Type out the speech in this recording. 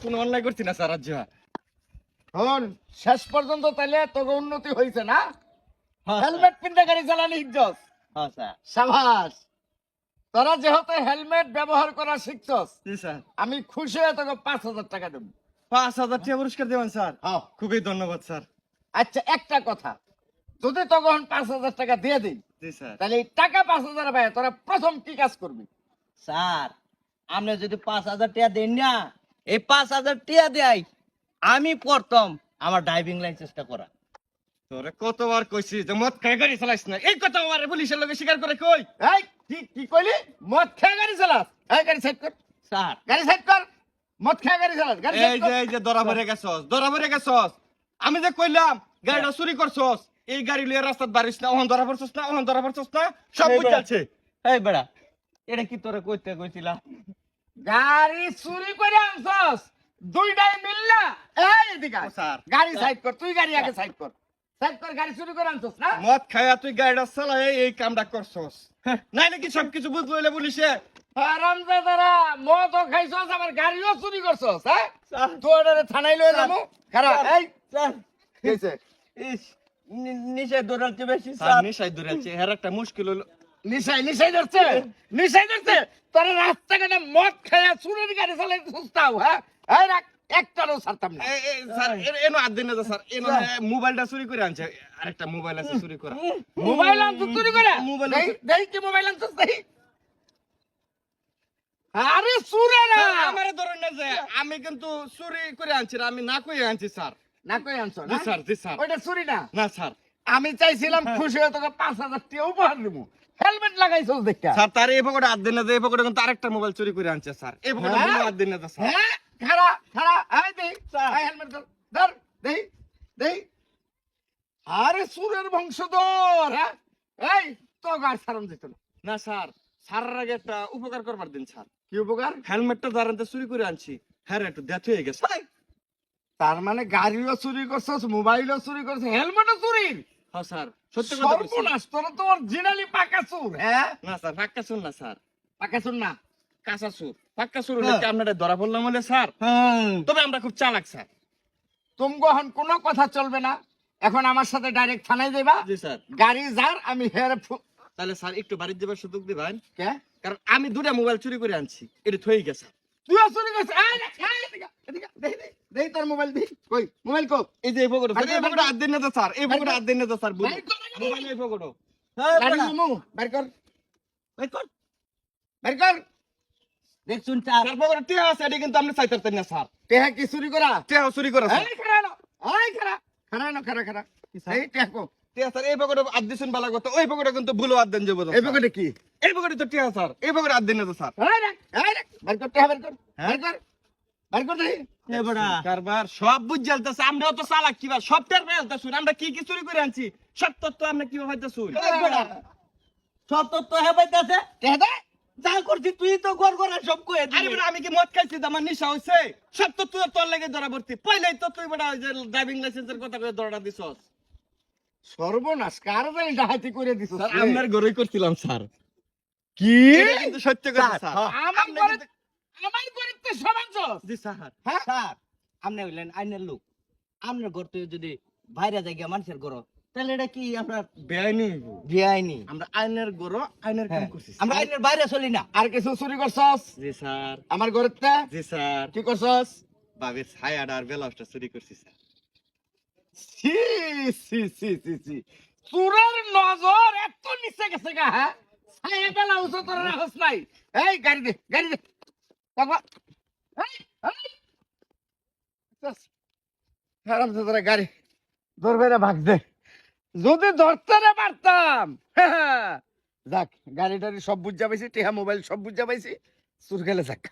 কোন অন্যায় করছি না স্যার। শেষ পর্যন্ত তাহলে তোকে উন্নতি হয়েছে না? হেলমেট পিনতে গাড়ি চালানি ইজ্জত। সাবাস। তোরা যেহেতু হেলমেট ব্যবহার করা শিখছস, আমি খুশি হয়ে তোকে 5,000 টাকা দেব। 5,000 টাকা পুরস্কার দেবেন স্যার? খুবই ধন্যবাদ স্যার। আচ্ছা একটা কথা, যদি তখন 5,000 টাকা দিয়ে দিই, তাহলে এই টাকা 5,000 ভাই তোরা প্রথম কি কাজ করবি? স্যার আপনি যদি 5,000 টাকা দেন না, এই 5,000 টাকা দেয় আমি প্রথম আমার ড্রাইভিং লাইসেন্সটা করা। তোরে কতবার কইছি যে মদ খাই গাড়ি চালাইস না, এই কথা আমার পুলিশের লোকে স্বীকার করে কই? এই কি কইলি? মদ খেয়ে গাড়ি চালাস? এই গাড়ি সাইড কর স্যার, গাড়ি সাইড কর। মদ খেয়ে গাড়ি চালাস? গাড়ি সাইড কর। এই যে ধরা পড়ে গেছস। আমি যে কইলাম গাড়িটা চুরি করছস, এই গাড়ি লিয়ে রাস্তাত বাড়িস না, ওহন ধরা পড়ছস না, সব বুঝাচ্ছে। এই বেড়া, এটা কি তোরে কইতে কইছিলাম? গাড়ি চুরি করে আনছস, দুইটাই মিললা। এই এদিকে আয়। স্যার গাড়ি সাইড কর, তুই গাড়ি আগে সাইড কর। সাইড কর, গাড়ি চুরি করে আনছস না? মদ খাইয়া তুই গাড়িটা চালাই এই কামটা করছস, নাই নাকি সবকিছু বুঝ লইলে পুলিশে? হারামজাদারা, মদও খাইছস আবার গাড়িও চুরি করছস, হ্যাঁ? তোরে থানায় লয়ে যাবো। খারাপ। এই স্যার কইছে ইস, নিচে দৌড়াচ্ছে বেশি স্যার স্যার। নিশাই দৌড়াচ্ছে, এর একটা মুশকিল হলো। নিশাই ধরছে। তোরা রাস্তাঘাটে মদ খাইয়া চুরির গাড়ি চালাই সুস্তাও, হ্যাঁ? এই রাখ, একটারও ছাড়তাম না। স্যার এনো হাত দিন না তো স্যার, এনো মোবাইলটা চুরি করে আনছে, আরেকটা মোবাইল আছে চুরি করা। মোবাইল আনছস চুরি করে? মোবাইল দেই কি মোবাইল আনছস দেই? আরে চুরে না। আমারে ধরেন না যে আমি কিন্তু চুরি করে আনছি না, আমি না কই আনছি স্যার। না কই আনছো জি না? স্যার ওইটা চুরি না। না স্যার। আমি চাইছিলাম খুশি হয়ে তোকে 5,000 টাকা উপহার দেবো। হেলমেট লাগাইছস দেখা। স্যার তার এই পকেটে হাত দিন না, যে এই পকেটে কিন্তু আরেকটা মোবাইল চুরি করে আনছে স্যার, এই পকেটে হ্যাঁ? হাত দিন না তো স্যার। হ্যাঁ, খাড়া এই দেই এই হেলমেট ধর দেই। আরে সুরের বংশধর, হ্যাঁ? এই তো গার সারম দিত না। না স্যার, স্যারের আগে একটা উপকার করবার দিন স্যার। কি উপকার? হেলমেটটা দাঁড়াতে চুরি করে আনছি, হ্যাঁ একটু ডেথ হয়ে গেছে। তার মানে গাড়িও চুরি করছস, মোবাইলও চুরি করছস, হেলমেটও চুরি? হ্যাঁ স্যার সত্যি কথা বলছি। সর্বনাশ, তোরা তো অরিজিনালি পাকা চুর, হ্যাঁ? না স্যার পাক্কা চুর না স্যার, পাকা চুর না, কাঁচা চুর। পাক্কা চুর হলে কি আপনারা ধরা পড়লাম বলে স্যার? তবে আমরা খুব চালাক স্যার। তুমি এখন কোনো কথা চলবে না। এখন আমার সাথে ডাইরেক্ট থানায় যাইবা। জি স্যার। গাড়ি যার আমি হেরে তাহলে স্যার একটু বাড়ির যাবার সুযোগ দিবেন? কে? কারণ আমি দুটা মোবাইল চুরি করে আনছি, এটা থই গেছে। তুইও চুরি করছিস? এদিকে দেই তোর মোবাইল দি। কই মোবাইল কো? এই যে এই পকেটে, এই পকেটে হাত দিন না তো স্যার, এই পকেটে হাত দিন না তো স্যার, বুঝুন মোবাইল এই পকেটে। গাড়ি নামু, বের কর। দেখছুন স্যার, স্যার পকেটে টিয়া আছে, এটা কিন্তু আপনি চাইতেন না স্যার। টেহা কি চুরি করা? টিয়া চুরি করে স্যার। এই খাড়া না, খাড়া। এই টেহা কো? টিয়া স্যার এই পকেটে হাত দিছেন বালা কথা, ওই পকেটে কিন্তু ভুলো হাত দেন যাবো। এই পকেটে কি? এই পকেটে তো টিয়া স্যার, এই পকেটে হাত দিন না তো স্যার। এই রে, বের কর টেহা, বের কর দেই। এ বেড়া কারবার সব বুঝ জ্বালতেছে, আমরাও তো চালাক কিবা সব টের পেলতেছুন, আমরা কি কি চুরি করে আনছি সব তথ্য আমরা কিভাবে পাইতেছুন? সব তো হেবাইতেছে। টেহা দে। যা করছি তুই তো গড় গড়া সব কয়ে আরে দিবি। বেটা আমি কি মদ খাইছি তো আমার নেশা হইছে? সব তথ্য তোর লাগে ধরা পড়তি, পয়লাই তো তুই বেটা ওই যে ড্রাইভিং লাইসেন্সের কথা কয়ে ধরাটা দিছস। সর্বনাশ, কার জানি ডাহাতি করে দিছস? স্যার আপনার ঘরেই করছিলাম স্যার। কি? এটা কিন্তু সত্য কথা স্যার। আমার ঘরে তো সমান চস। জি স্যার। হ্যাঁ? স্যার আপনি হইলেন আইনের লোক, আপনার ঘর থেকে যদি বাইরে জায়গা মানুষের ঘর, তাহলে এটা কি আমরা বেআইনি বেআইনি? আমরা আইনের গরো আইনের কাম করছি। আমরা আইনের বাইরে চলি না। আর কিছু চুরি করছস? জি স্যার। আমার ঘরের তে? জি স্যার। কি করছস? বাবির ছায়াটা আর বেলাসটা চুরি করছি স্যার। সি চুরের নজর এত নিচে গেছে গা, হ্যাঁ? ছায়া বেলা উঁচু তোর রাখস নাই। এই গাড়ি দে বাবা। হারামজাদারা গাড়ি ধরবে না, ভাগ দে। যদি ধরতে না পারতাম, যাক গাড়ি টাড়ি সব বুঝা পাইছি, টেহা মোবাইল সব বুঝা পাইছি, চুর গেলে যাক।